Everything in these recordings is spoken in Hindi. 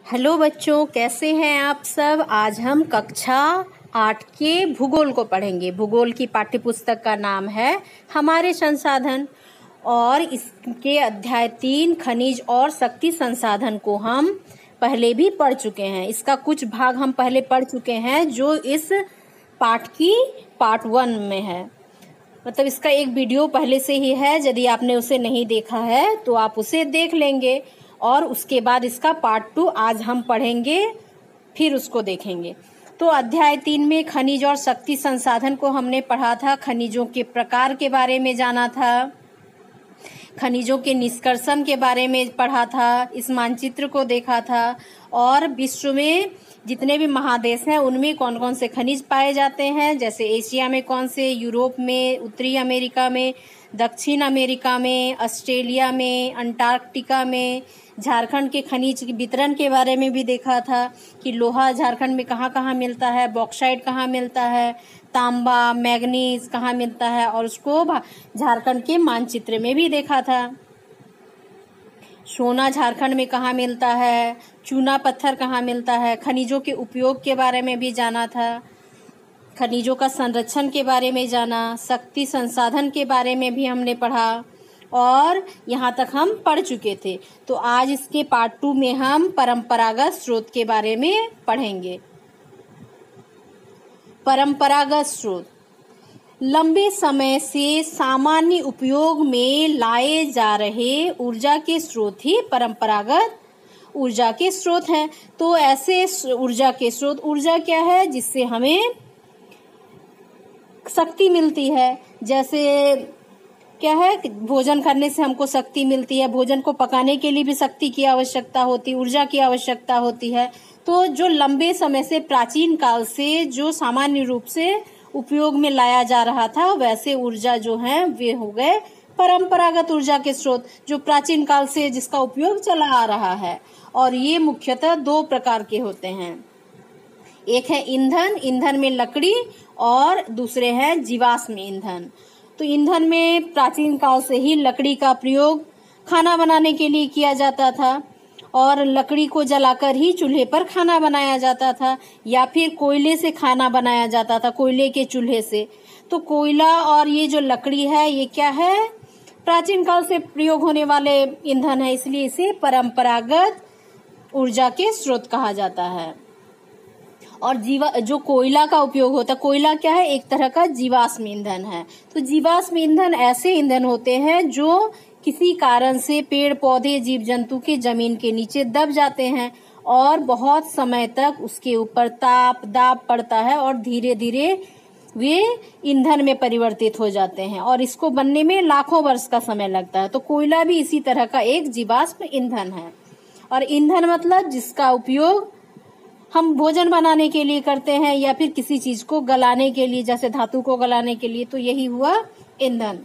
हेलो बच्चों, कैसे हैं आप सब। आज हम कक्षा 8 के भूगोल को पढ़ेंगे। भूगोल की पाठ्यपुस्तक का नाम है हमारे संसाधन और इसके अध्याय 3 खनिज और शक्ति संसाधन को हम पहले भी पढ़ चुके हैं। इसका कुछ भाग हम पहले पढ़ चुके हैं जो इस पाठ की पार्ट 1 में है। मतलब इसका एक वीडियो पहले से ही है, यदि आपने उसे नहीं देखा है तो आप उसे देख लेंगे और उसके बाद इसका पार्ट 2 आज हम पढ़ेंगे, फिर उसको देखेंगे। तो अध्याय 3 में खनिज और शक्ति संसाधन को हमने पढ़ा था। खनिजों के प्रकार के बारे में जाना था, खनिजों के निष्कर्षण के बारे में पढ़ा था, इस मानचित्र को देखा था और विश्व में जितने भी महादेश हैं उनमें कौन कौन से खनिज पाए जाते हैं, जैसे एशिया में कौन से, यूरोप में, उत्तरी अमेरिका में, दक्षिण अमेरिका में, ऑस्ट्रेलिया में, अंटार्कटिका में। झारखंड के खनिज वितरण के बारे में भी देखा था कि लोहा झारखंड में कहाँ कहाँ मिलता है, बॉक्साइट कहाँ मिलता है, तांबा मैग्नीज कहाँ मिलता है, और उसको झारखंड के मानचित्र में भी देखा था। सोना झारखंड में कहाँ मिलता है, चूना पत्थर कहाँ मिलता है। खनिजों के उपयोग के बारे में भी जाना था, खनिजों का संरक्षण के बारे में जाना, शक्ति संसाधन के बारे में भी हमने पढ़ा और यहाँ तक हम पढ़ चुके थे। तो आज इसके पार्ट 2 में हम परंपरागत स्रोत के बारे में पढ़ेंगे। परंपरागत स्रोत लंबे समय से सामान्य उपयोग में लाए जा रहे ऊर्जा के स्रोत ही परंपरागत ऊर्जा के स्रोत हैं। तो ऐसे ऊर्जा के स्रोत, ऊर्जा क्या है जिससे हमें शक्ति मिलती है। जैसे क्या है, भोजन करने से हमको शक्ति मिलती है, भोजन को पकाने के लिए भी शक्ति की आवश्यकता होती है, ऊर्जा की आवश्यकता होती है। तो जो लंबे समय से, प्राचीन काल से जो सामान्य रूप से उपयोग में लाया जा रहा था, वैसे ऊर्जा जो है वे हो गए परंपरागत ऊर्जा के स्रोत, जो प्राचीन काल से जिसका उपयोग चला आ रहा है। और ये मुख्यतः 2 प्रकार के होते हैं। एक है ईंधन, ईंधन में लकड़ी, और दूसरे हैं जीवाश्म ईंधन। तो ईंधन में प्राचीन काल से ही लकड़ी का प्रयोग खाना बनाने के लिए किया जाता था और लकड़ी को जलाकर ही चूल्हे पर खाना बनाया जाता था, या फिर कोयले से खाना बनाया जाता था, कोयले के चूल्हे से। तो कोयला और ये जो लकड़ी है, ये क्या है, प्राचीन काल से प्रयोग होने वाले ईंधन है, इसलिए इसे परंपरागत ऊर्जा के स्रोत कहा जाता है। और जो कोयला का उपयोग होता है, कोयला क्या है, एक तरह का जीवाश्म ईंधन है। तो जीवाश्म ईंधन ऐसे ईंधन होते हैं जो किसी कारण से पेड़ पौधे जीव जंतु के जमीन के नीचे दब जाते हैं और बहुत समय तक उसके ऊपर ताप दाब पड़ता है और धीरे धीरे वे ईंधन में परिवर्तित हो जाते हैं और इसको बनने में लाखों वर्ष का समय लगता है। तो कोयला भी इसी तरह का एक जीवाश्म ईंधन है। और ईंधन मतलब जिसका उपयोग हम भोजन बनाने के लिए करते हैं या फिर किसी चीज को गलाने के लिए, जैसे धातु को गलाने के लिए, तो यही हुआ ईंधन।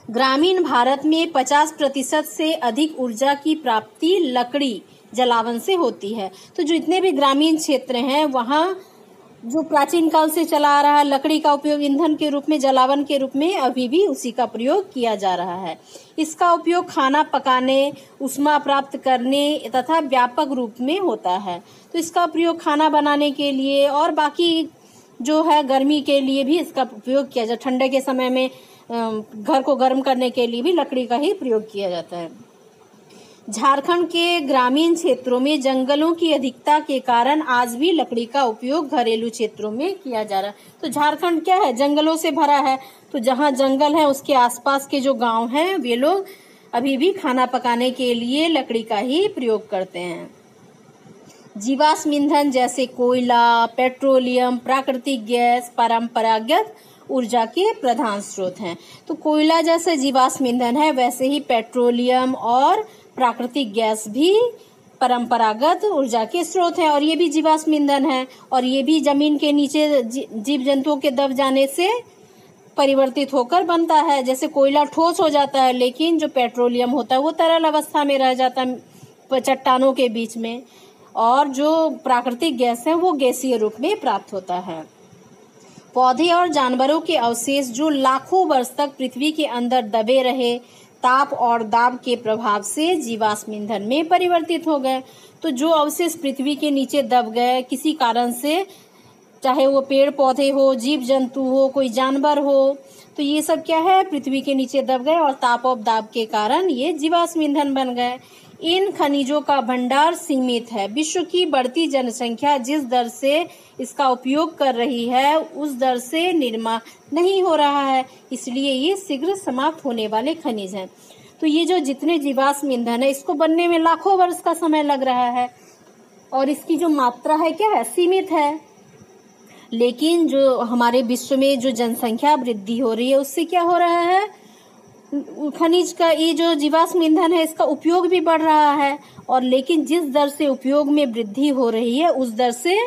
ग्रामीण भारत में 50% से अधिक ऊर्जा की प्राप्ति लकड़ी जलावन से होती है। तो जो इतने भी ग्रामीण क्षेत्र हैं वहाँ जो प्राचीन काल से चला आ रहा है, लकड़ी का उपयोग ईंधन के रूप में, जलावन के रूप में अभी भी उसी का प्रयोग किया जा रहा है। इसका उपयोग खाना पकाने, उष्मा प्राप्त करने तथा व्यापक रूप में होता है। तो इसका प्रयोग खाना बनाने के लिए और बाकी जो है गर्मी के लिए भी इसका उपयोग किया जाता है। ठंडे के समय में घर को गर्म करने के लिए भी लकड़ी का ही प्रयोग किया जाता है। झारखंड के ग्रामीण क्षेत्रों में जंगलों की अधिकता के कारण आज भी लकड़ी का उपयोग घरेलू क्षेत्रों में किया जा रहा है। तो झारखंड क्या है, जंगलों से भरा है। तो जहाँ जंगल है उसके आसपास के जो गांव हैं वे लोग अभी भी खाना पकाने के लिए लकड़ी का ही प्रयोग करते हैं। जीवाश्म ईंधन जैसे कोयला, पेट्रोलियम, प्राकृतिक गैस परंपरागत ऊर्जा के प्रधान स्रोत हैं। तो कोयला जैसे जीवाश्म ईंधन है, वैसे ही पेट्रोलियम और प्राकृतिक गैस भी परंपरागत ऊर्जा के स्रोत हैं और ये भी जीवाश्म ईंधन है और ये भी जमीन के नीचे जीव जंतुओं के दब जाने से परिवर्तित होकर बनता है। जैसे कोयला ठोस हो जाता है, लेकिन जो पेट्रोलियम होता है वो तरल अवस्था में रह जाता है चट्टानों के बीच में, और जो प्राकृतिक गैस है वो गैसीय रूप में प्राप्त होता है। पौधे और जानवरों के अवशेष जो लाखों वर्ष तक पृथ्वी के अंदर दबे रहे ताप और दाब के प्रभाव से जीवाश्म ईंधन में परिवर्तित हो गए। तो जो अवशेष पृथ्वी के नीचे दब गए किसी कारण से, चाहे वो पेड़ पौधे हो, जीव जंतु हो, कोई जानवर हो, तो ये सब क्या है, पृथ्वी के नीचे दब गए और ताप और दाब के कारण ये जीवाश्म ईंधन बन गए। इन खनिजों का भंडार सीमित है। विश्व की बढ़ती जनसंख्या जिस दर से इसका उपयोग कर रही है उस दर से निर्माण नहीं हो रहा है, इसलिए ये शीघ्र समाप्त होने वाले खनिज हैं। तो ये जो जितने जीवाश्म ईंधन है इसको बनने में लाखों वर्ष का समय लग रहा है और इसकी जो मात्रा है क्या है, सीमित है। लेकिन जो हमारे विश्व में जो जनसंख्या वृद्धि हो रही है उससे क्या हो रहा है, खनिज का ये जो जीवाश्म ईंधन है इसका उपयोग भी बढ़ रहा है, और लेकिन जिस दर से उपयोग में वृद्धि हो रही है उस दर से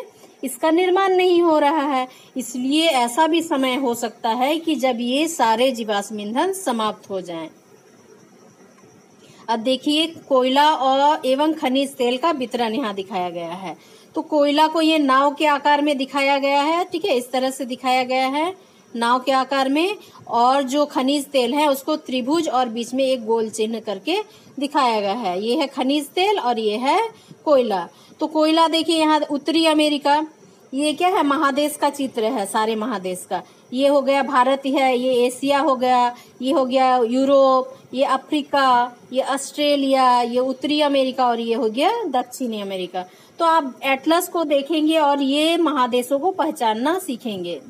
इसका निर्माण नहीं हो रहा है। इसलिए ऐसा भी समय हो सकता है कि जब ये सारे जीवाश्म ईंधन समाप्त हो जाएं। अब देखिए कोयला और एवं खनिज तेल का वितरण यहाँ दिखाया गया है। तो कोयला को ये नाव के आकार में दिखाया गया है, ठीक है, इस तरह से दिखाया गया है नाव के आकार में, और जो खनिज तेल है उसको त्रिभुज और बीच में एक गोल चिन्ह करके दिखाया गया है। ये है खनिज तेल और ये है कोयला। तो कोयला देखिए यहाँ उत्तरी अमेरिका, ये क्या है, महादेश का चित्र है, सारे महादेश का। ये हो गया भारत है, ये एशिया हो गया, ये हो गया यूरोप, ये अफ्रीका, ये ऑस्ट्रेलिया, ये उत्तरी अमेरिका और ये हो गया दक्षिणी अमेरिका। तो आप एटलस को देखेंगे और ये महादेशों को पहचानना सीखेंगे।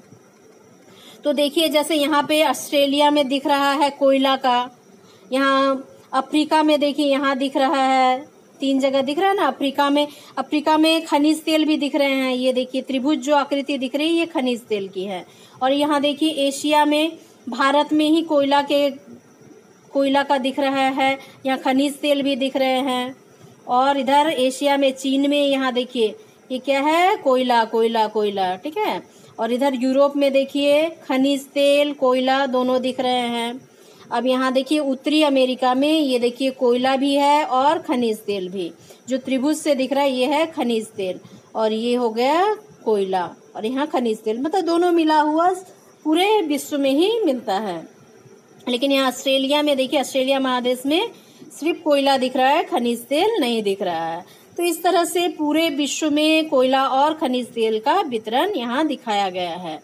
तो देखिए जैसे यहाँ पे ऑस्ट्रेलिया में दिख रहा है कोयला का, यहाँ अफ्रीका में देखिए यहाँ दिख रहा है, 3 जगह दिख रहा है ना। अफ्रीका में खनिज तेल भी दिख रहे हैं। ये देखिए त्रिभुज जो आकृति दिख रही है ये खनिज तेल की है। और यहाँ देखिए एशिया में, भारत में ही कोयला का दिख रहा है, यहाँ खनिज तेल भी दिख रहे हैं। और इधर एशिया में चीन में यहाँ देखिए ये क्या है, कोयला, ठीक है। और इधर यूरोप में देखिए खनिज तेल कोयला दोनों दिख रहे हैं। अब यहाँ देखिए उत्तरी अमेरिका में ये देखिए कोयला भी है और खनिज तेल भी, जो त्रिभुज से दिख रहा है ये है खनिज तेल और ये हो गया कोयला और यहाँ खनिज तेल, मतलब दोनों मिला हुआ पूरे विश्व में ही मिलता है। लेकिन यहाँ ऑस्ट्रेलिया में देखिए, ऑस्ट्रेलिया महादेश में सिर्फ कोयला दिख रहा है, खनिज तेल नहीं दिख रहा है। तो इस तरह से पूरे विश्व में कोयला और खनिज तेल का वितरण यहाँ दिखाया गया है।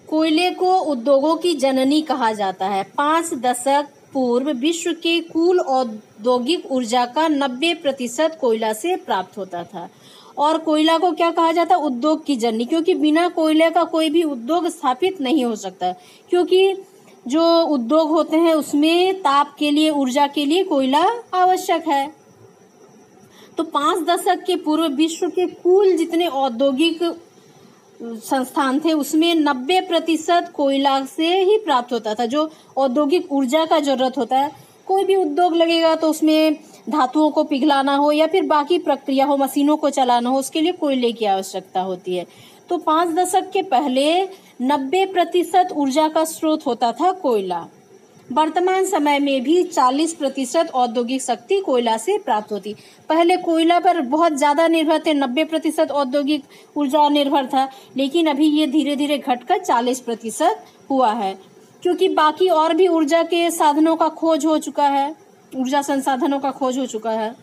कोयले को उद्योगों की जननी कहा जाता है। 5 दशक पूर्व विश्व के कुल औद्योगिक ऊर्जा का 90% कोयला से प्राप्त होता था। और कोयला को क्या कहा जाता है, उद्योग की जननी, क्योंकि बिना कोयले का कोई भी उद्योग स्थापित नहीं हो सकता, क्योंकि जो उद्योग होते हैं उसमें ताप के लिए, ऊर्जा के लिए कोयला आवश्यक है। तो 5 दशक के पूर्व विश्व के कुल जितने औद्योगिक संस्थान थे उसमें 90% कोयला से ही प्राप्त होता था। जो औद्योगिक ऊर्जा का जरूरत होता है, कोई भी उद्योग लगेगा तो उसमें धातुओं को पिघलाना हो या फिर बाकी प्रक्रिया हो, मशीनों को चलाना हो, उसके लिए कोयले की आवश्यकता होती है। तो 5 दशक के पहले 90% ऊर्जा का स्रोत होता था कोयला। वर्तमान समय में भी 40% औद्योगिक शक्ति कोयला से प्राप्त होती। पहले कोयला पर बहुत ज्यादा निर्भर थे, 90% औद्योगिक ऊर्जा निर्भर था, लेकिन अभी ये धीरे धीरे घटकर 40% हुआ है, क्योंकि बाकी और भी ऊर्जा के साधनों का खोज हो चुका है, ऊर्जा संसाधनों का खोज हो चुका है।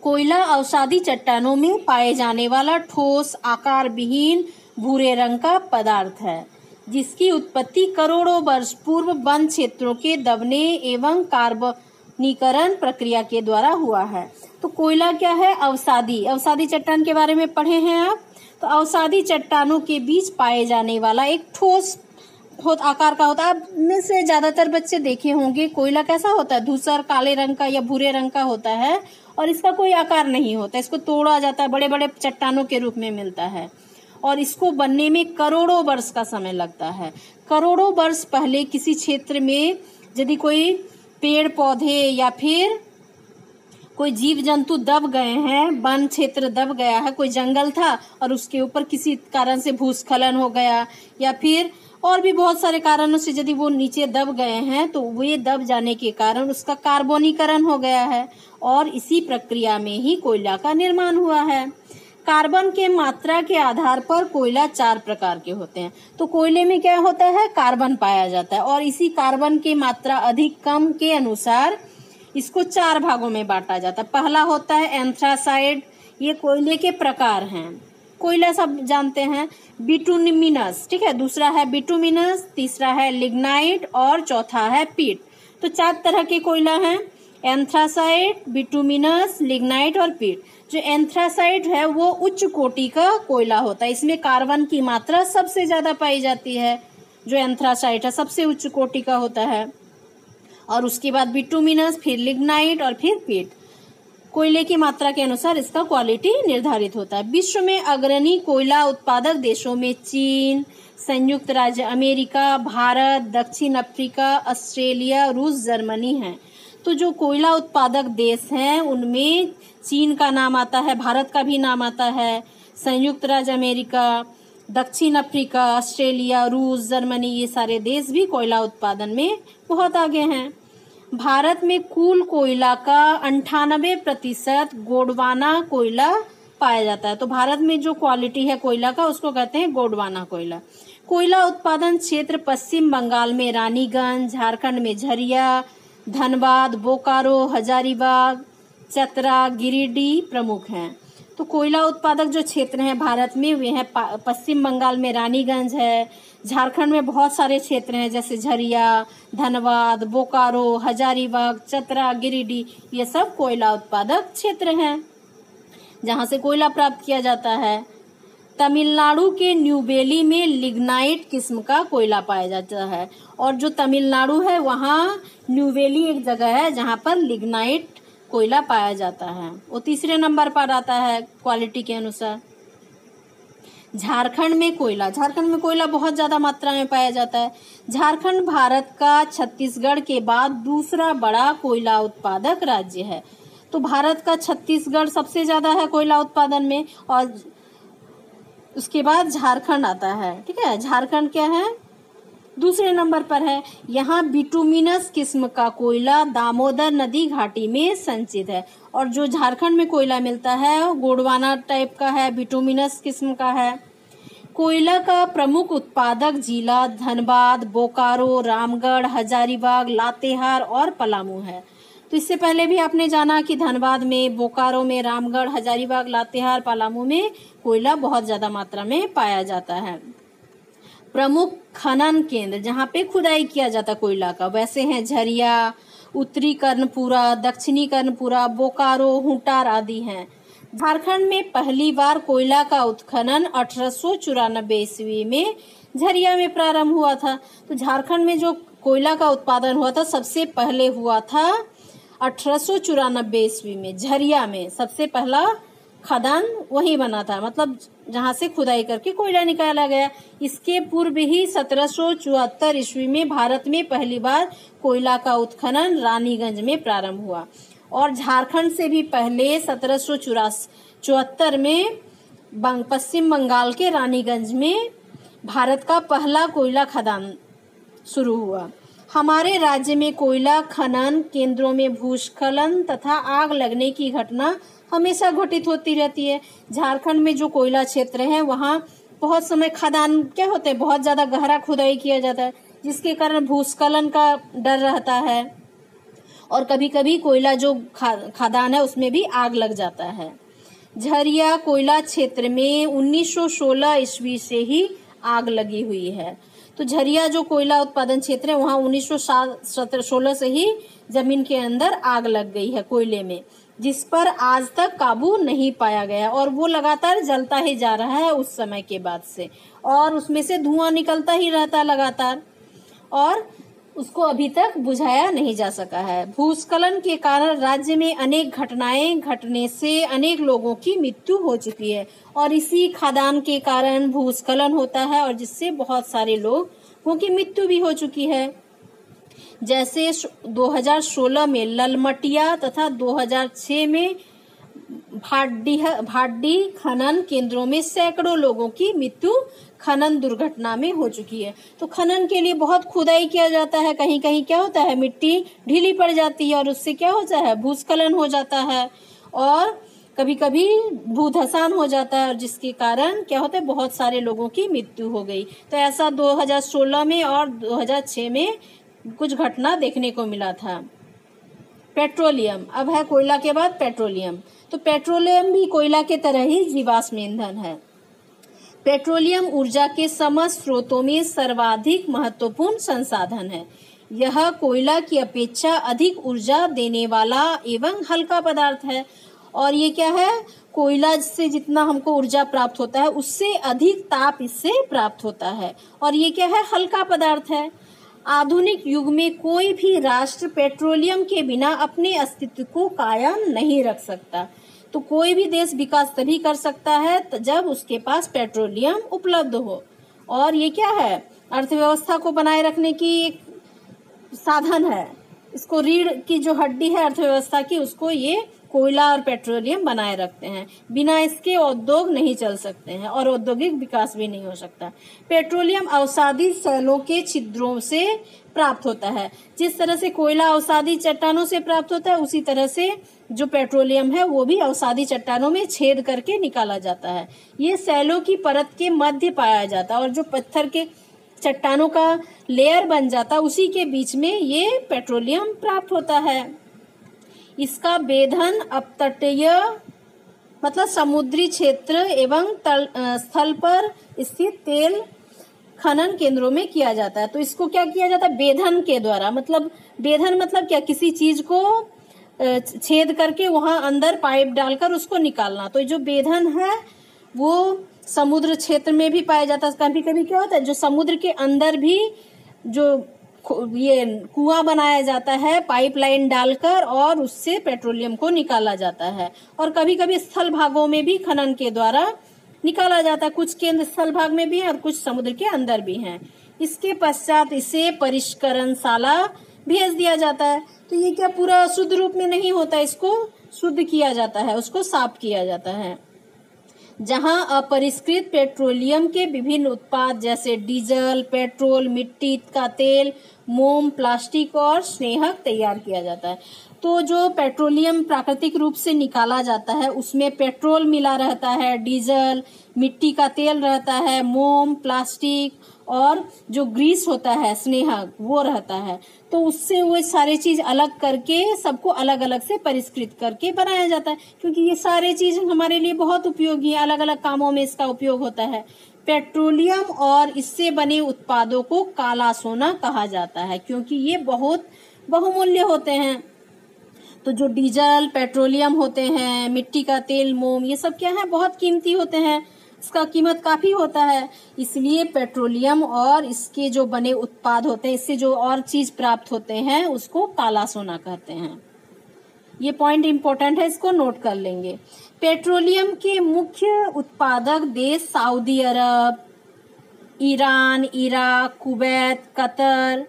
कोयला अवसादी चट्टानों में पाए जाने वाला ठोस आकार विहीन भूरे रंग का पदार्थ है, जिसकी उत्पत्ति करोड़ों वर्ष पूर्व वन क्षेत्रों के दबने एवं कार्बनीकरण प्रक्रिया के द्वारा हुआ है। तो कोयला क्या है, अवसादी चट्टान के बारे में पढ़े हैं आप। तो अवसादी चट्टानों के बीच पाए जाने वाला एक ठोस आकार का होता है। आप में से ज्यादातर बच्चे देखे होंगे कोयला कैसा होता है, धूसर काले रंग का या भूरे रंग का होता है और इसका कोई आकार नहीं होता, इसको तोड़ा जाता है, बड़े बड़े चट्टानों के रूप में मिलता है और इसको बनने में करोड़ों वर्ष का समय लगता है। करोड़ों वर्ष पहले किसी क्षेत्र में यदि कोई पेड़ पौधे या फिर कोई जीव जंतु दब गए हैं, वन क्षेत्र दब गया है, कोई जंगल था और उसके ऊपर किसी कारण से भूस्खलन हो गया या फिर और भी बहुत सारे कारणों से यदि वो नीचे दब गए हैं, तो वे दब जाने के कारण उसका कार्बनीकरण हो गया है और इसी प्रक्रिया में ही कोयला का निर्माण हुआ है। कार्बन के मात्रा के आधार पर कोयला 4 प्रकार के होते हैं। तो कोयले में क्या होता है, कार्बन पाया जाता है और इसी कार्बन की मात्रा अधिक कम के अनुसार इसको 4 भागों में बांटा जाता है। पहला होता है एंथ्रासाइड, ये कोयले के प्रकार हैं। कोयला सब जानते हैं। बिटुमिनस, ठीक है, दूसरा है बिटुमिनस, तीसरा है लिग्नाइट और चौथा है पीट। तो 4 तरह के कोयला हैं, एंथ्रासाइड, बिटुमिनस, लिग्नाइट और पीट। जो एंथ्रासाइड है वो उच्च कोटि का कोयला होता है, इसमें कार्बन की मात्रा सबसे ज्यादा पाई जाती है। जो एंथ्रासाइड है सबसे उच्च कोटि का होता है, और उसके बाद बिटुमिनस, फिर लिग्नाइट और फिर पीट। कोयले की मात्रा के अनुसार इसका क्वालिटी निर्धारित होता है। विश्व में अग्रणी कोयला उत्पादक देशों में चीन, संयुक्त राज्य अमेरिका, भारत, दक्षिण अफ्रीका, ऑस्ट्रेलिया, रूस, जर्मनी है। तो जो कोयला उत्पादक देश हैं उनमें चीन का नाम आता है, भारत का भी नाम आता है, संयुक्त राज्य अमेरिका, दक्षिण अफ्रीका, ऑस्ट्रेलिया, रूस, जर्मनी, ये सारे देश भी कोयला उत्पादन में बहुत आगे हैं। भारत में कुल कोयला का 98% गोंडवाना कोयला पाया जाता है। तो भारत में जो क्वालिटी है कोयला का उसको कहते हैं गोंडवाना कोयला। कोयला उत्पादन क्षेत्र पश्चिम बंगाल में रानीगंज, झारखंड में झरिया, धनबाद, बोकारो, हजारीबाग, चतरा, गिरिडीह प्रमुख हैं। तो कोयला उत्पादक जो क्षेत्र हैं भारत में वे हैं पश्चिम बंगाल में रानीगंज है, झारखंड में बहुत सारे क्षेत्र हैं जैसे झरिया, धनबाद, बोकारो, हजारीबाग, चतरा, गिरिडीह, ये सब कोयला उत्पादक क्षेत्र हैं जहां से कोयला प्राप्त किया जाता है। तमिलनाडु के न्यूबेली में लिग्नाइट किस्म का कोयला पाया जाता है, और जो तमिलनाडु है वहाँ न्यूबेली एक जगह है जहाँ पर लिग्नाइट कोयला पाया जाता है, वो तीसरे नंबर पर आता है क्वालिटी के अनुसार। झारखंड में कोयला बहुत ज्यादा मात्रा में पाया जाता है। झारखंड भारत का छत्तीसगढ़ के बाद दूसरा बड़ा कोयला उत्पादक राज्य है। तो भारत का छत्तीसगढ़ सबसे ज्यादा है कोयला उत्पादन में, और उसके बाद झारखंड आता है, ठीक है। झारखंड क्या है, दूसरे नंबर पर है। यहाँ बिटुमिनस किस्म का कोयला दामोदर नदी घाटी में संचित है, और जो झारखंड में कोयला मिलता है गोंडवाना टाइप का है, बिटुमिनस किस्म का है। कोयला का प्रमुख उत्पादक जिला धनबाद, बोकारो, रामगढ़, हजारीबाग, लातेहार और पलामू है। तो इससे पहले भी आपने जाना कि धनबाद में, बोकारो में, रामगढ़, हजारीबाग, लातेहार, पलामू में कोयला बहुत ज्यादा मात्रा में पाया जाता है। प्रमुख खनन केंद्र जहाँ पे खुदाई किया जाता कोयला का वैसे हैं झरिया, उत्तरी कर्णपुरा, दक्षिणी कर्णपुरा, बोकारो, हुंटार आदि हैं। झारखंड में पहली बार कोयला का उत्खनन 1894 ईस्वी में झरिया में प्रारंभ हुआ था। तो झारखंड में जो कोयला का उत्पादन हुआ था सबसे पहले हुआ था 1894 ईस्वी में झरिया में। सबसे पहला खदान वही बना था, मतलब जहां से खुदाई करके कोयला निकाला गया। इसके पूर्व ही 1774 ईस्वी में भारत में पहली बार कोयला का उत्खनन रानीगंज में प्रारंभ हुआ, और झारखंड से भी पहले 1774 में पश्चिम बंगाल के रानीगंज में भारत का पहला कोयला खदान शुरू हुआ। हमारे राज्य में कोयला खनन केंद्रों में भूस्खलन तथा आग लगने की घटना हमेशा घटित होती रहती है। झारखंड में जो कोयला क्षेत्र है वहाँ बहुत समय खदान क्या होते हैं, बहुत ज्यादा गहरा खुदाई किया जाता है, जिसके कारण भूस्खलन का डर रहता है, और कभी कभी कोयला जो खदान है उसमें भी आग लग जाता है। झरिया कोयला क्षेत्र में 1916 ईस्वी से ही आग लगी हुई है। तो झरिया जो कोयला उत्पादन क्षेत्र है वहाँ 1916 से ही जमीन के अंदर आग लग गई है कोयले में, जिस पर आज तक काबू नहीं पाया गया, और वो लगातार जलता ही जा रहा है उस समय के बाद से, और उसमें से धुआं निकलता ही रहता लगातार, और उसको अभी तक बुझाया नहीं जा सका है। भूस्खलन के कारण राज्य में अनेक घटनाएं घटने से अनेक लोगों की मृत्यु हो चुकी है, और इसी खदान के कारण भूस्खलन होता है और जिससे बहुत सारे लोगों की मृत्यु भी हो चुकी है। जैसे 2016 में ललमटिया तथा 2006 में भाडी खनन केंद्रों में सैकड़ों लोगों की मृत्यु खनन दुर्घटना में हो चुकी है। तो खनन के लिए बहुत खुदाई किया जाता है, कहीं कहीं क्या होता है मिट्टी ढीली पड़ जाती है और उससे क्या होता है भूस्खलन हो जाता है, और कभी कभी भूधसान हो जाता है और जिसके कारण क्या होता है, बहुत सारे लोगों की मृत्यु हो गई। तो ऐसा 2016 में और 2006 में कुछ घटना देखने को मिला था। पेट्रोलियम, अब है कोयला के बाद पेट्रोलियम। तो पेट्रोलियम भी कोयला के तरह ही जीवाश्म ईंधन है। पेट्रोलियम ऊर्जा के समस्त स्रोतों में सर्वाधिक महत्वपूर्ण संसाधन है। यह कोयला की अपेक्षा अधिक ऊर्जा देने वाला एवं हल्का पदार्थ है। और ये क्या है, कोयला से जितना हमको ऊर्जा प्राप्त होता है उससे अधिक ताप इससे प्राप्त होता है। और ये क्या है, हल्का पदार्थ है। आधुनिक युग में कोई भी राष्ट्र पेट्रोलियम के बिना अपने अस्तित्व को कायम नहीं रख सकता। तो कोई भी देश विकास तभी कर सकता है जब उसके पास पेट्रोलियम उपलब्ध हो। और ये क्या है, अर्थव्यवस्था को बनाए रखने की एक साधन है। इसको रीढ़ की जो हड्डी है अर्थव्यवस्था की, उसको ये कोयला और पेट्रोलियम बनाए रखते हैं। बिना इसके उद्योग नहीं चल सकते हैं और औद्योगिक विकास भी नहीं हो सकता। पेट्रोलियम अवसादी शैलों के छिद्रों से प्राप्त होता है। जिस तरह से कोयला अवसादी चट्टानों से प्राप्त होता है, उसी तरह से जो पेट्रोलियम है वो भी अवसादी चट्टानों में छेद करके निकाला जाता है। ये शैलों की परत के मध्य पाया जाता है और जो पत्थर के चट्टानों का लेयर बन जाता है उसी के बीच में ये पेट्रोलियम प्राप्त होता है। इसका वेधन अपतटीय मतलब समुद्री क्षेत्र एवं स्थल पर स्थित तेल खनन केंद्रों में किया जाता है। तो इसको क्या किया जाता है, वेधन के द्वारा। मतलब वेधन मतलब क्या, किसी चीज को छेद करके वहां अंदर पाइप डालकर उसको निकालना। तो जो वेधन है वो समुद्र क्षेत्र में भी पाया जाता है। कभी कभी क्या होता है, जो समुद्र के अंदर भी जो ये कुआं बनाया जाता है पाइपलाइन डालकर और उससे पेट्रोलियम को निकाला जाता है। और कभी कभी स्थल भागों में भी खनन के द्वारा निकाला जाता है। कुछ केंद्र स्थल भाग में भी है और कुछ समुद्र के अंदर भी हैं। इसके पश्चात इसे परिष्करणशाला भेज दिया जाता है। तो ये क्या पूरा शुद्ध रूप में नहीं होता, इसको शुद्ध किया जाता है, उसको साफ किया जाता है। जहां अपरिष्कृत पेट्रोलियम के विभिन्न उत्पाद जैसे डीजल, पेट्रोल, मिट्टी का तेल, मोम, प्लास्टिक और स्नेहक तैयार किया जाता है। तो जो पेट्रोलियम प्राकृतिक रूप से निकाला जाता है उसमें पेट्रोल मिला रहता है, डीजल, मिट्टी का तेल रहता है, मोम, प्लास्टिक और जो ग्रीस होता है स्नेहक वो रहता है। तो उससे वो सारे चीज अलग करके सबको अलग अलग से परिष्कृत करके बनाया जाता है, क्योंकि ये सारे चीज हमारे लिए बहुत उपयोगी है, अलग अलग कामों में इसका उपयोग होता है। पेट्रोलियम और इससे बने उत्पादों को काला सोना कहा जाता है, क्योंकि ये बहुत बहुमूल्य होते हैं। तो जो डीजल, पेट्रोलियम होते हैं, मिट्टी का तेल, मोम, ये सब क्या है, बहुत कीमती होते हैं, इसका कीमत काफी होता है। इसलिए पेट्रोलियम और इसके जो बने उत्पाद होते हैं, इससे जो और चीज प्राप्त होते हैं उसको काला सोना कहते हैं। ये पॉइंट इंपॉर्टेंट है, इसको नोट कर लेंगे। पेट्रोलियम के मुख्य उत्पादक देश सऊदी अरब, ईरान, इराक, कुवैत, कतर,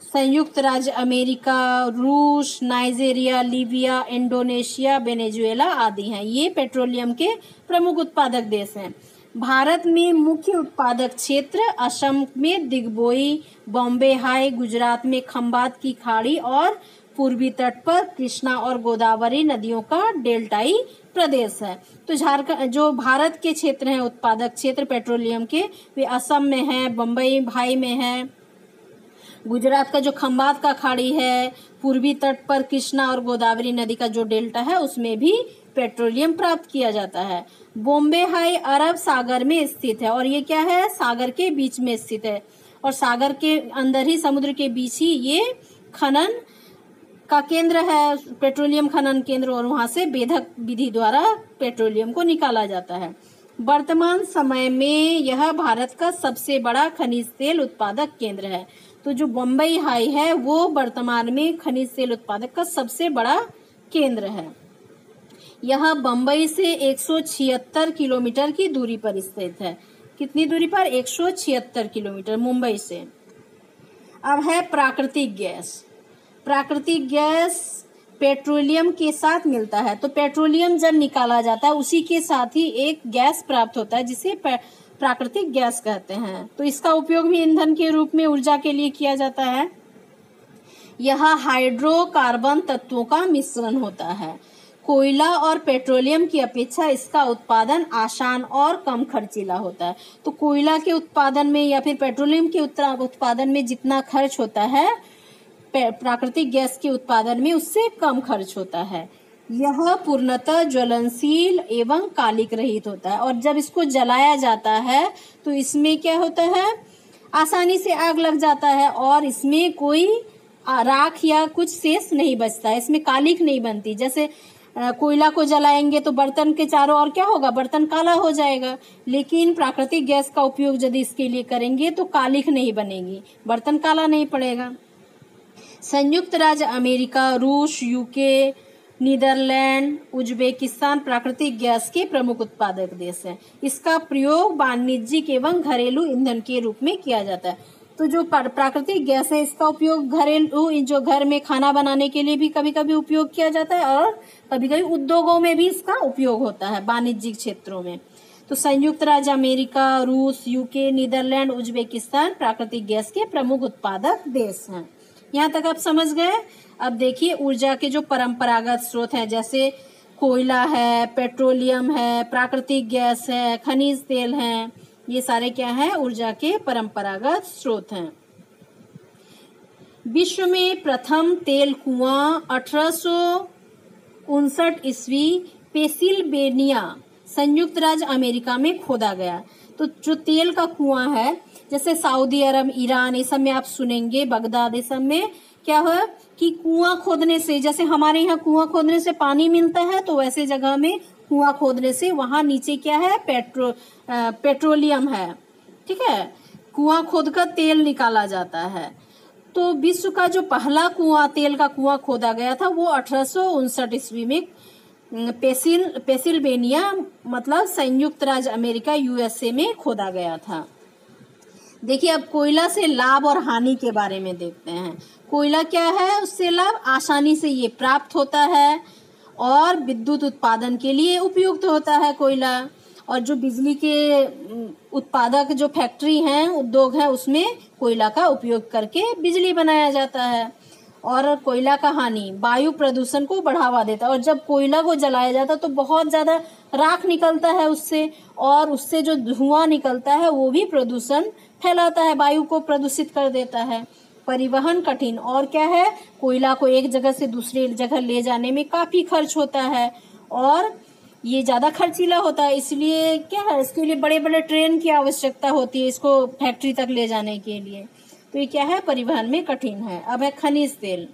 संयुक्त राज्य अमेरिका, रूस, नाइजीरिया, लीबिया, इंडोनेशिया, वेनेजुएला आदि हैं। ये पेट्रोलियम के प्रमुख उत्पादक देश हैं। भारत में मुख्य उत्पादक क्षेत्र असम में दिग्बोई, बॉम्बे हाई, गुजरात में खंबात की खाड़ी और पूर्वी तट पर कृष्णा और गोदावरी नदियों का डेल्टाई प्रदेश है। तो झारखंड जो भारत के क्षेत्र हैं उत्पादक क्षेत्र पेट्रोलियम के, वे असम में है, बम्बई भाई में है, गुजरात का जो खंबात का खाड़ी है, पूर्वी तट पर कृष्णा और गोदावरी नदी का जो डेल्टा है उसमें भी पेट्रोलियम प्राप्त किया जाता है। बॉम्बे हाई अरब सागर में स्थित है और ये क्या है, सागर के बीच में स्थित है और सागर के अंदर ही समुद्र के बीच ही ये खनन का केंद्र है, पेट्रोलियम खनन केंद्र, और वहां से बेधक विधि द्वारा पेट्रोलियम को निकाला जाता है। वर्तमान समय में यह भारत का सबसे बड़ा खनिज तेल उत्पादक केंद्र है। तो जो बम्बई हाई है वो वर्तमान में खनिज तेल उत्पादक का सबसे बड़ा केंद्र है। यह बम्बई से 176 किलोमीटर की दूरी पर स्थित है। कितनी दूरी पर? 176 किलोमीटर मुंबई से। अब है प्राकृतिक गैस। प्राकृतिक गैस पेट्रोलियम के साथ मिलता है। तो पेट्रोलियम जब निकाला जाता है उसी के साथ ही एक गैस प्राप्त होता है जिसे प्राकृतिक गैस कहते हैं। तो इसका उपयोग भी ईंधन के रूप में ऊर्जा के लिए किया जाता है। यह हाइड्रोकार्बन तत्वों का मिश्रण होता है। कोयला और पेट्रोलियम की अपेक्षा इसका उत्पादन आसान और कम खर्चीला होता है। तो कोयला के उत्पादन में या फिर पेट्रोलियम के उत्पादन में जितना खर्च होता है, प्राकृतिक गैस के उत्पादन में उससे कम खर्च होता है। यह पूर्णतः ज्वलनशील एवं कालिक रहित होता है, और जब इसको जलाया जाता है तो इसमें क्या होता है, आसानी से आग लग जाता है और इसमें कोई राख या कुछ शेष नहीं बचता है, इसमें कालिक नहीं बनती। जैसे कोयला को जलाएंगे तो बर्तन के चारों ओर क्या होगा, बर्तन काला हो जाएगा, लेकिन प्राकृतिक गैस का उपयोग यदि इसके लिए करेंगे तो कालिक नहीं बनेगी, बर्तन काला नहीं पड़ेगा। संयुक्त राज्य अमेरिका, रूस, यूके, नीदरलैंड, उज्बेकिस्तान प्राकृतिक गैस के प्रमुख उत्पादक देश हैं। इसका प्रयोग वाणिज्यिक एवं घरेलू ईंधन के रूप में किया जाता है। तो जो प्राकृतिक गैस है इसका उपयोग घरेलू, जो घर में खाना बनाने के लिए भी कभी कभी उपयोग किया जाता है, और कभी कभी उद्योगों में भी इसका उपयोग होता है, वाणिज्यिक क्षेत्रों में। तो संयुक्त राज्य अमेरिका, रूस, यूके, नीदरलैंड, उज्बेकिस्तान प्राकृतिक गैस के प्रमुख उत्पादक देश हैं। यहाँ तक आप समझ गए। अब देखिए ऊर्जा के जो परंपरागत स्रोत हैं, जैसे कोयला है, पेट्रोलियम है, प्राकृतिक गैस है, खनिज तेल है, ये सारे क्या है, ऊर्जा के परंपरागत स्रोत हैं। विश्व में प्रथम तेल कुआं 1859 ईस्वी पेंसिल्वेनिया, संयुक्त राज्य अमेरिका में खोदा गया। तो जो तेल का कुआं है, जैसे सऊदी अरब, ईरान, ये सब में आप सुनेंगे, बगदाद, ये सब में क्या है कि कुआं खोदने से, जैसे हमारे यहाँ कुआं खोदने से पानी मिलता है, तो वैसे जगह में कुआं खोदने से वहां नीचे क्या है, पेट्रोलियम है, ठीक है, कुआं खोदकर तेल निकाला जाता है। तो विश्व का जो पहला कुआं, तेल का कुआं खोदा गया था, वो 1859 ईस्वी में पेंसिल्वेनिया, मतलब संयुक्त राज्य अमेरिका, यूएसए में खोदा गया था। देखिए अब कोयला से लाभ और हानि के बारे में देखते हैं। कोयला क्या है, उससे लाभ, आसानी से ये प्राप्त होता है और विद्युत उत्पादन के लिए उपयुक्त होता है कोयला। और जो बिजली के उत्पादक जो फैक्ट्री हैं, उद्योग हैं, उसमें कोयला का उपयोग करके बिजली बनाया जाता है। और कोयला का हानि, वायु प्रदूषण को बढ़ावा देता है, और जब कोयला को जलाया जाता है तो बहुत ज्यादा राख निकलता है उससे, और उससे जो धुआं निकलता है वो भी प्रदूषण फैलाता है, वायु को प्रदूषित कर देता है। परिवहन कठिन, और क्या है, कोयला को एक जगह से दूसरी जगह ले जाने में काफी खर्च होता है, और ये ज्यादा खर्चीला होता है, इसलिए क्या है, इसके लिए बड़े बड़े ट्रेन की आवश्यकता होती है इसको फैक्ट्री तक ले जाने के लिए। तो ये क्या है, परिवहन में कठिन है। अब है खनिज तेल।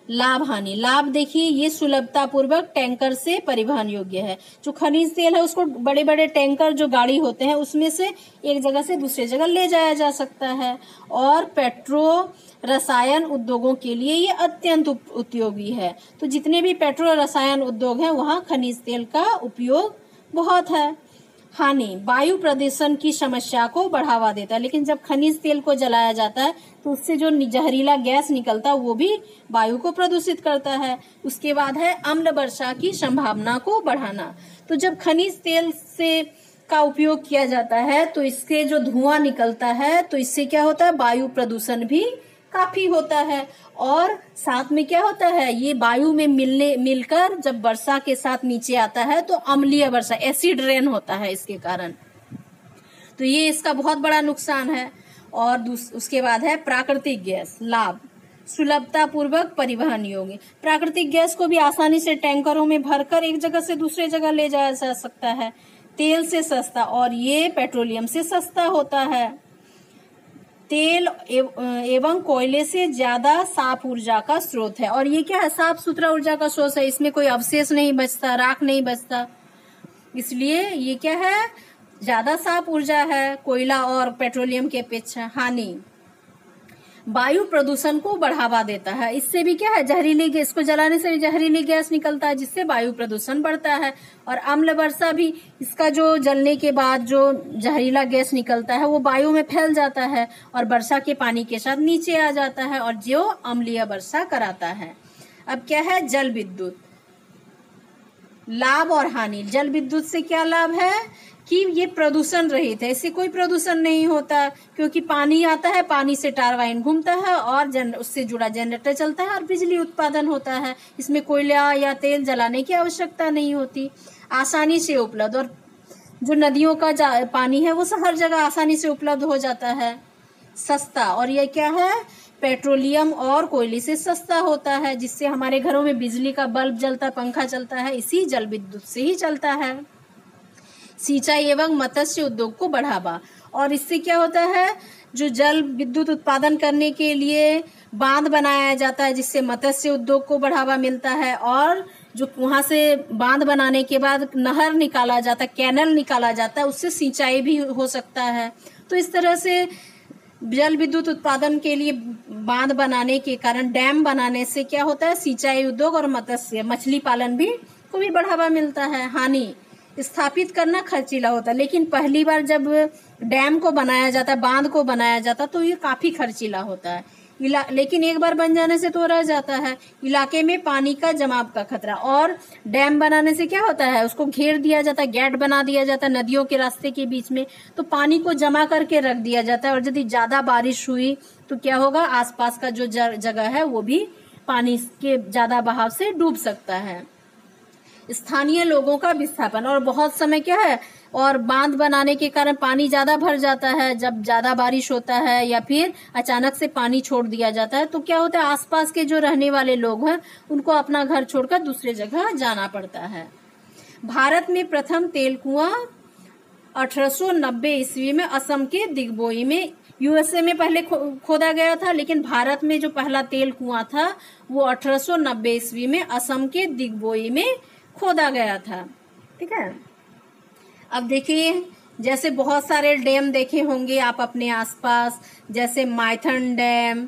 लाभ हानि। लाभ देखिए, ये सुलभता पूर्वक टैंकर से परिवहन योग्य है। जो खनिज तेल है उसको बड़े बड़े टैंकर जो गाड़ी होते हैं उसमें से एक जगह से दूसरी जगह ले जाया जा सकता है। और पेट्रो रसायन उद्योगों के लिए ये अत्यंत उपयोगी है। तो जितने भी पेट्रो रसायन उद्योग हैं वहाँ खनिज तेल का उपयोग बहुत है। हानि, वायु प्रदूषण की समस्या को बढ़ावा देता है, लेकिन जब खनिज तेल को जलाया जाता है तो उससे जो जहरीला गैस निकलता है वो भी वायु को प्रदूषित करता है। उसके बाद है अम्ल वर्षा की संभावना को बढ़ाना। तो जब खनिज तेल से का उपयोग किया जाता है तो इसके जो धुआं निकलता है तो इससे क्या होता है, वायु प्रदूषण भी काफी होता है। और साथ में क्या होता है, ये वायु में मिलकर जब वर्षा के साथ नीचे आता है तो अम्लीय वर्षा, एसिड रेन होता है इसके कारण। तो ये इसका बहुत बड़ा नुकसान है। और उसके बाद है प्राकृतिक गैस। लाभ, सुलभता पूर्वक परिवहन योग्य। प्राकृतिक गैस को भी आसानी से टैंकरों में भरकर एक जगह से दूसरे जगह ले जाया जा सकता है। तेल से सस्ता, और ये पेट्रोलियम से सस्ता होता है। तेल एवं कोयले से ज्यादा साफ ऊर्जा का स्रोत है। और ये क्या है, साफ सुथरा ऊर्जा का स्रोत है, इसमें कोई अवशेष नहीं बचता, राख नहीं बचता, इसलिए ये क्या है, ज्यादा साफ ऊर्जा है कोयला और पेट्रोलियम के अपेक्षा। हानि, वायु प्रदूषण को बढ़ावा देता है। इससे भी क्या है, जहरीली गैस, इसको जलाने से भी जहरीली गैस निकलता है जिससे वायु प्रदूषण बढ़ता है। और अम्ल वर्षा भी, इसका जो जलने के बाद जो जहरीला गैस निकलता है वो वायु में फैल जाता है और वर्षा के पानी के साथ नीचे आ जाता है और जो अम्लीय वर्षा कराता है। अब क्या है, जल विद्युत। लाभ और हानि। जल विद्युत से क्या लाभ है कि ये प्रदूषण रहित है, इससे कोई प्रदूषण नहीं होता, क्योंकि पानी आता है, पानी से टरबाइन घूमता है और उससे जुड़ा जनरेटर चलता है और बिजली उत्पादन होता है। इसमें कोयला या तेल जलाने की आवश्यकता नहीं होती, आसानी से उपलब्ध। और जो नदियों का पानी है वो हर जगह आसानी से उपलब्ध हो जाता है, सस्ता। और ये क्या है, पेट्रोलियम और कोयले से सस्ता होता है, जिससे हमारे घरों में बिजली का बल्ब जलता, पंखा चलता है, इसी जल विद्युत से ही चलता है। सिंचाई एवं मत्स्य उद्योग को बढ़ावा। और इससे क्या होता है, जो जल विद्युत उत्पादन करने के लिए बांध बनाया जाता है, जिससे मत्स्य उद्योग को बढ़ावा मिलता है। और जो वहां से बांध बनाने के बाद नहर निकाला जाता है, कैनल निकाला जाता है, उससे सिंचाई भी हो सकता है। तो इस तरह से जल विद्युत उत्पादन के लिए बांध बनाने के कारण, डैम बनाने से क्या होता है, सिंचाई उद्योग और मछली पालन भी को भी बढ़ावा मिलता है। हानि, स्थापित करना खर्चीला होता है, लेकिन पहली बार जब डैम को बनाया जाता है, बांध को बनाया जाता है, तो ये काफी खर्चीला होता है। लेकिन एक बार बन जाने से तो रह जाता है। इलाके में पानी का जमाव का खतरा। और डैम बनाने से क्या होता है, उसको घेर दिया जाता है, गेट बना दिया जाता है नदियों के रास्ते के बीच में, तो पानी को जमा करके रख दिया जाता है। और यदि ज्यादा बारिश हुई तो क्या होगा, आसपास का जो जगह है वो भी पानी के ज्यादा बहाव से डूब सकता है। स्थानीय लोगों का विस्थापन। और बहुत समय क्या है, और बांध बनाने के कारण पानी ज्यादा भर जाता है, जब ज्यादा बारिश होता है या फिर अचानक से पानी छोड़ दिया जाता है, तो क्या होता है, आसपास के जो रहने वाले लोग हैं उनको अपना घर छोड़कर दूसरे जगह जाना पड़ता है। भारत में प्रथम तेल कुआं 1890 ईस्वी में असम के दिग्बोई में, यूएसए में पहले खोदा गया था, लेकिन भारत में जो पहला तेल कुआं था वो 1890 ईस्वी में असम के दिग्बोई में खोदा गया था। ठीक है, अब देखिए, जैसे बहुत सारे डैम देखे होंगे आप अपने आसपास, जैसे माइथन डैम,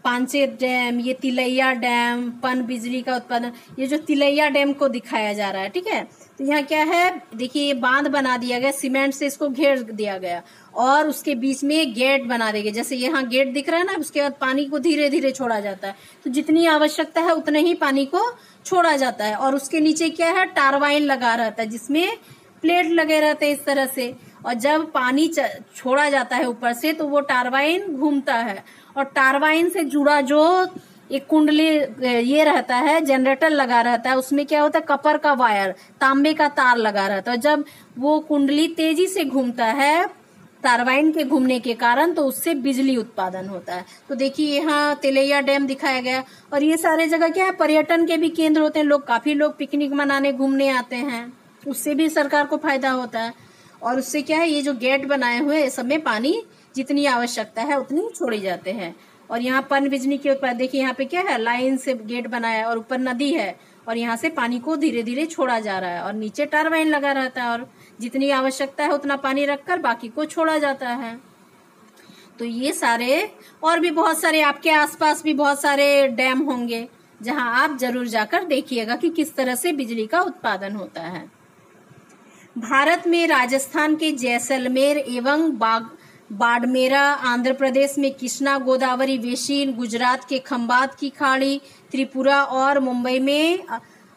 पांचेत डैम, ये तिलैया डैम, पन बिजली का उत्पादन। ये जो तिलैया डैम को दिखाया जा रहा है, ठीक है, तो यहाँ क्या है, देखिए ये बांध बना दिया गया, सीमेंट से इसको घेर दिया गया और उसके बीच में गेट बना देंगे। जैसे यहाँ गेट दिख रहा है ना, उसके बाद पानी को धीरे धीरे छोड़ा जाता है, तो जितनी आवश्यकता है उतने ही पानी को छोड़ा जाता है। और उसके नीचे क्या है, टरबाइन लगा रहता है, जिसमें प्लेट लगे रहते हैं इस तरह से। और जब पानी छोड़ा जाता है ऊपर से, तो वो टरबाइन घूमता है, और टरबाइन से जुड़ा जो एक कुंडली ये रहता है, जनरेटर लगा रहता है, उसमें क्या होता है, कपर का वायर, तांबे का तार लगा रहता है। जब वो कुंडली तेजी से घूमता है टरबाइन के घूमने के कारण, तो उससे बिजली उत्पादन होता है। तो देखिए यहाँ तिलैया डैम दिखाया गया। और ये सारे जगह क्या है, पर्यटन के भी केंद्र होते हैं, काफी लोग पिकनिक मनाने घूमने आते हैं, उससे भी सरकार को फायदा होता है। और उससे क्या है, ये जो गेट बनाए हुए हैं, सब में पानी जितनी आवश्यकता है उतनी छोड़ी जाते हैं। और यहाँ पन बिजली के उत्पादन, देखिए यहाँ पे क्या है, लाइन से गेट बनाया है और ऊपर नदी है, और यहाँ से पानी को धीरे धीरे छोड़ा जा रहा है, और नीचे टरबाइन लगा रहता है, और जितनी आवश्यकता है उतना पानी रखकर बाकी को छोड़ा जाता है। तो ये सारे और भी बहुत सारे, आपके आसपास भी बहुत सारे डैम होंगे, जहां आप जरूर जाकर देखिएगा कि किस तरह से बिजली का उत्पादन होता है। भारत में राजस्थान के जैसलमेर एवं बाड़मेरा, आंध्र प्रदेश में कृष्णा गोदावरी बेसिन, गुजरात के खंबात की खाड़ी, त्रिपुरा और मुंबई में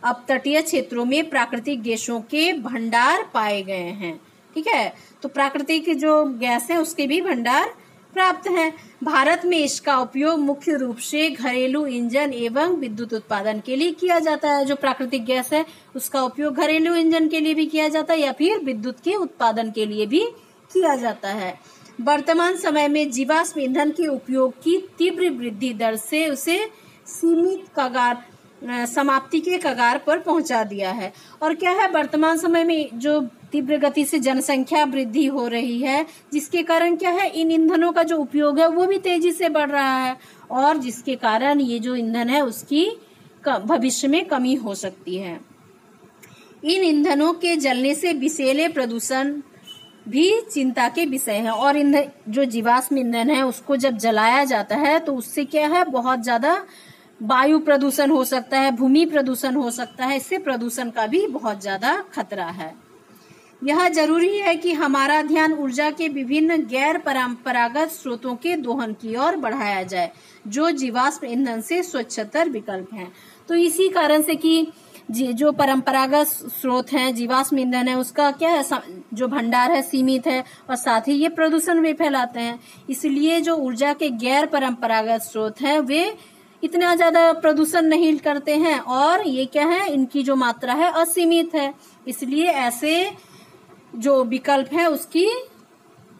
अपतटीय क्षेत्रों में प्राकृतिक गैसों के भंडार पाए गए हैं। ठीक है, तो प्राकृतिक जो गैस है उसके भी भंडार प्राप्त हैं। भारत में इसका उपयोग मुख्य रूप से घरेलू इंजन एवं विद्युत उत्पादन के लिए किया जाता है। जो प्राकृतिक गैस है उसका उपयोग घरेलू इंजन के लिए भी किया जाता है या फिर विद्युत के उत्पादन के लिए भी किया जाता है। वर्तमान समय में जीवाश्म ईंधन के उपयोग की तीव्र वृद्धि दर से उसे सीमित कगार, समाप्ति के कगार पर पहुंचा दिया है। और क्या है, वर्तमान समय में जो तीव्र गति से जनसंख्या वृद्धि हो रही है, जिसके कारण क्या है, इन ईंधनों का जो उपयोग है वो भी तेजी से बढ़ रहा है, और जिसके कारण ये जो ईंधन है उसकी भविष्य में कमी हो सकती है। इन ईंधनों के जलने से विषैले प्रदूषण भी चिंता के विषय है। और जो जीवाश्म ईंधन है उसको जब जलाया जाता है तो उससे क्या है, बहुत ज्यादा वायु प्रदूषण हो सकता है, भूमि प्रदूषण हो सकता है, इससे प्रदूषण का भी बहुत ज्यादा खतरा है। यह जरूरी है कि हमारा ध्यान ऊर्जा के विभिन्न गैर परंपरागत स्रोतों के दोहन की ओर बढ़ाया जाए, जो जीवाश्म ईंधन से स्वच्छतर विकल्प हैं। तो इसी कारण से कि जो परंपरागत स्रोत हैं, जीवाश्म ईंधन है, उसका क्या है, जो भंडार है सीमित है, और साथ ही ये प्रदूषण भी फैलाते हैं। इसलिए जो ऊर्जा के गैर परंपरागत स्रोत हैं वे इतना ज्यादा प्रदूषण नहीं करते हैं, और ये क्या है, इनकी जो मात्रा है असीमित है। इसलिए ऐसे जो विकल्प है उसकी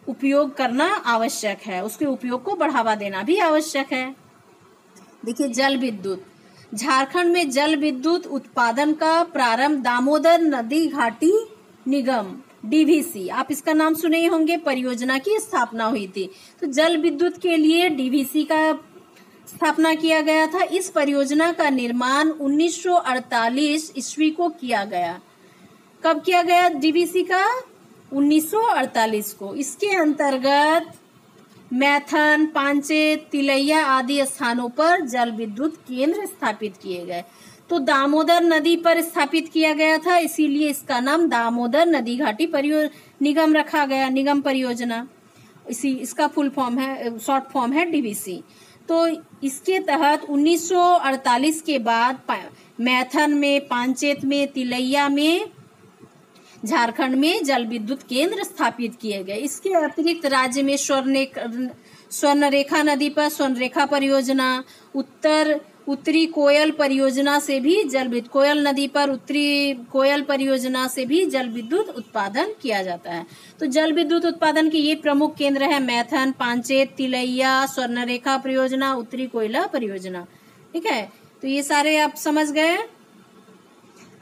उपयोग करना आवश्यक है, उसके उपयोग को बढ़ावा देना भी आवश्यक है। देखिए, जल विद्युत। झारखंड में जल विद्युत उत्पादन का प्रारंभ दामोदर नदी घाटी निगम डीवीसी, आप इसका नाम सुने होंगे, परियोजना की स्थापना हुई थी। तो जल विद्युत के लिए डीवीसी का स्थापना किया गया था। इस परियोजना का निर्माण 1948 ईस्वी को किया गया। कब किया गया डीवीसी का? 1948 को। इसके अंतर्गत मैथन, पांचेत, तिलैया आदि स्थानों पर जल विद्युत केंद्र स्थापित किए गए। तो दामोदर नदी पर स्थापित किया गया था, इसीलिए इसका नाम दामोदर नदी घाटी निगम रखा गया, निगम परियोजना। इसका फुल फॉर्म है, शॉर्ट फॉर्म है डीवीसी। तो इसके तहत 1948 के बाद मैथन में, पांचेत में, तिलैया में, झारखंड में जल विद्युत केंद्र स्थापित किए गए। इसके अतिरिक्त राज्य में स्वर्णरेखा नदी पर स्वर्णरेखा परियोजना, उत्तरी कोयल परियोजना से भी जल विद्युत, कोयल नदी पर उत्तरी कोयल परियोजना से भी जल विद्युत उत्पादन किया जाता है। तो जल विद्युत उत्पादन के ये प्रमुख केंद्र है मैथन, पांचेत, तिलैया, स्वर्णरेखा परियोजना, उत्तरी कोयला परियोजना। ठीक है, तो ये सारे आप समझ गए।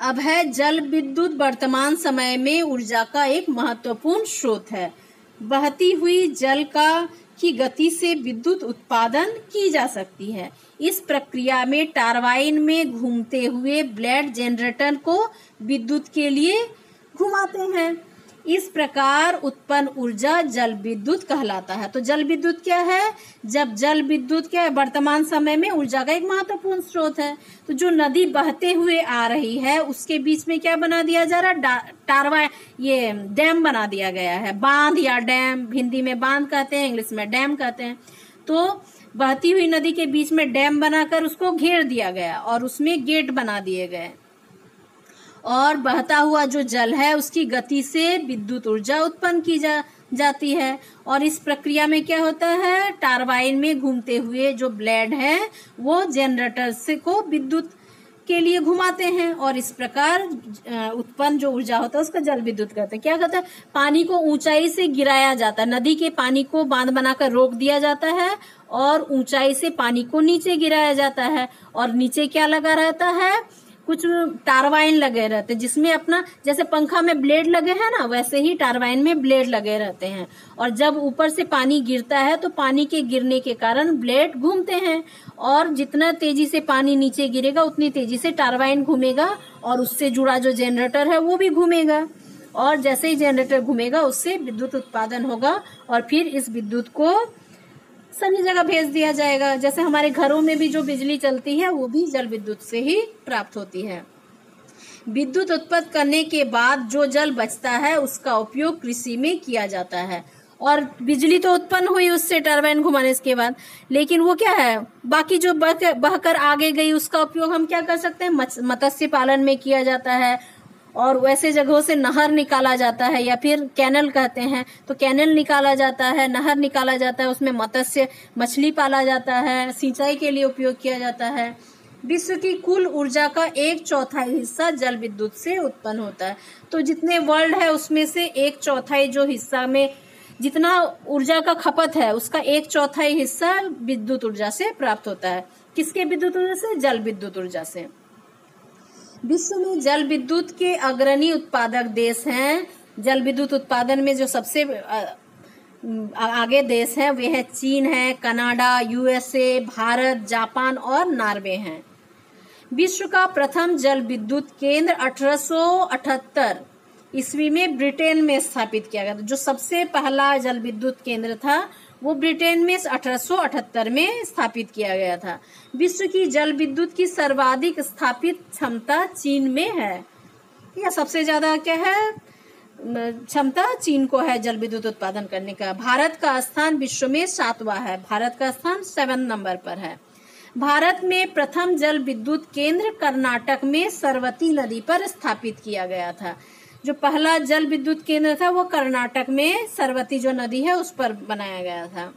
अब है जल विद्युत वर्तमान समय में ऊर्जा का एक महत्वपूर्ण स्रोत है। बहती हुई जल की गति से विद्युत उत्पादन की जा सकती है। इस प्रक्रिया में टरबाइन में घूमते हुए ब्लेड जनरेटर को विद्युत के लिए घुमाते हैं। इस प्रकार उत्पन्न ऊर्जा जल विद्युत कहलाता है। तो जल विद्युत क्या है? जब जल विद्युत क्या है, वर्तमान समय में ऊर्जा का एक महत्वपूर्ण स्रोत है। तो जो नदी बहते हुए आ रही है उसके बीच में क्या बना दिया जा रहा है? ये डैम बना दिया गया है, बांध या डैम, हिंदी में बांध कहते हैं, इंग्लिश में डैम कहते हैं। तो बहती हुई नदी के बीच में डैम बनाकर उसको घेर दिया गया और उसमें गेट बना दिए गए, और बहता हुआ जो जल है उसकी गति से विद्युत ऊर्जा उत्पन्न की जाती है। और इस प्रक्रिया में क्या होता है, टरबाइन में घूमते हुए जो ब्लेड है वो जनरेटर से को विद्युत के लिए घुमाते हैं, और इस प्रकार उत्पन्न जो ऊर्जा होता है उसका जल विद्युत कहते हैं। क्या कहता है? पानी को ऊंचाई से गिराया जाता है, नदी के पानी को बांध बनाकर रोक दिया जाता है और ऊंचाई से पानी को नीचे गिराया जाता है। और नीचे क्या लगा रहता है? कुछ टरबाइन लगे रहते हैं, जिसमें अपना जैसे पंखा में ब्लेड लगे हैं ना, वैसे ही टरबाइन में ब्लेड लगे रहते हैं। और जब ऊपर से पानी गिरता है तो पानी के गिरने के कारण ब्लेड घूमते हैं, और जितना तेजी से पानी नीचे गिरेगा उतनी तेजी से टरबाइन घूमेगा, और उससे जुड़ा जो जनरेटर है वो भी घूमेगा, और जैसे ही जनरेटर घूमेगा उससे विद्युत उत्पादन होगा, और फिर इस विद्युत को सभी जगह भेज दिया जाएगा। जैसे हमारे घरों में भी जो बिजली चलती है वो भी जल विद्युत से ही प्राप्त होती है। विद्युत उत्पन्न करने के बाद जो जल बचता है उसका उपयोग कृषि में किया जाता है। और बिजली तो उत्पन्न हुई उससे टरबाइन घुमाने के बाद, लेकिन वो क्या है, बाकी जो बहकर आगे गई उसका उपयोग हम क्या कर सकते हैं? मत्स्य पालन में किया जाता है, और वैसे जगहों से नहर निकाला जाता है, या फिर कैनल कहते हैं, तो कैनल निकाला जाता है, नहर निकाला जाता है, उसमें मछली पाला जाता है, सिंचाई के लिए उपयोग किया जाता है। विश्व की कुल ऊर्जा का 1/4 हिस्सा जल विद्युत से उत्पन्न होता है। तो जितने वर्ल्ड है उसमें से 1/4 जो हिस्सा में जितना ऊर्जा का खपत है उसका 1/4 हिस्सा विद्युत ऊर्जा से प्राप्त होता है। किसके विद्युत ऊर्जा से? जल विद्युत ऊर्जा से। विश्व में जल विद्युत के अग्रणी उत्पादक देश हैं। जल विद्युत उत्पादन में जो सबसे आगे देश है वे है चीन है, कनाडा, यूएसए, भारत, जापान और नॉर्वे हैं। विश्व का प्रथम जल विद्युत केंद्र 1878 ईस्वी में ब्रिटेन में स्थापित किया गया था। जो सबसे पहला जल विद्युत केंद्र था वो ब्रिटेन में 1878 में स्थापित किया गया था। विश्व की जल विद्युत की सर्वाधिक स्थापित क्षमता चीन में है। या सबसे ज्यादा क्या है क्षमता चीन को है जल विद्युत उत्पादन करने का। भारत का स्थान विश्व में 7वां है, भारत का स्थान 7 नंबर पर है। भारत में प्रथम जल विद्युत केंद्र कर्नाटक में सरवती नदी पर स्थापित किया गया था। जो पहला जल विद्युत केंद्र था वो कर्नाटक में सरवती जो नदी है उस पर बनाया गया था।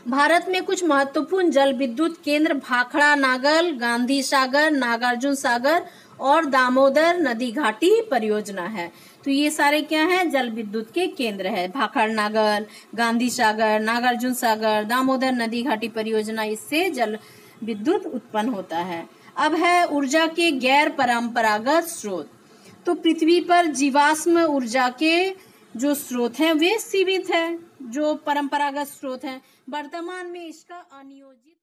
भारत में कुछ महत्वपूर्ण जल विद्युत केंद्र भाखड़ा नागल, गांधी सागर, नागार्जुन सागर और दामोदर नदी घाटी परियोजना है। तो ये सारे क्या हैं? जल विद्युत के केंद्र है। भाखड़ नागल, गांधी सागर, नागार्जुन सागर, दामोदर नदी घाटी परियोजना, इससे जल विद्युत उत्पन्न होता है। अब है ऊर्जा के गैर परंपरागत स्रोत। तो पृथ्वी पर जीवाश्म ऊर्जा के जो स्रोत हैं वे सीमित है, जो परंपरागत स्रोत हैं। वर्तमान में इसका अनियोजित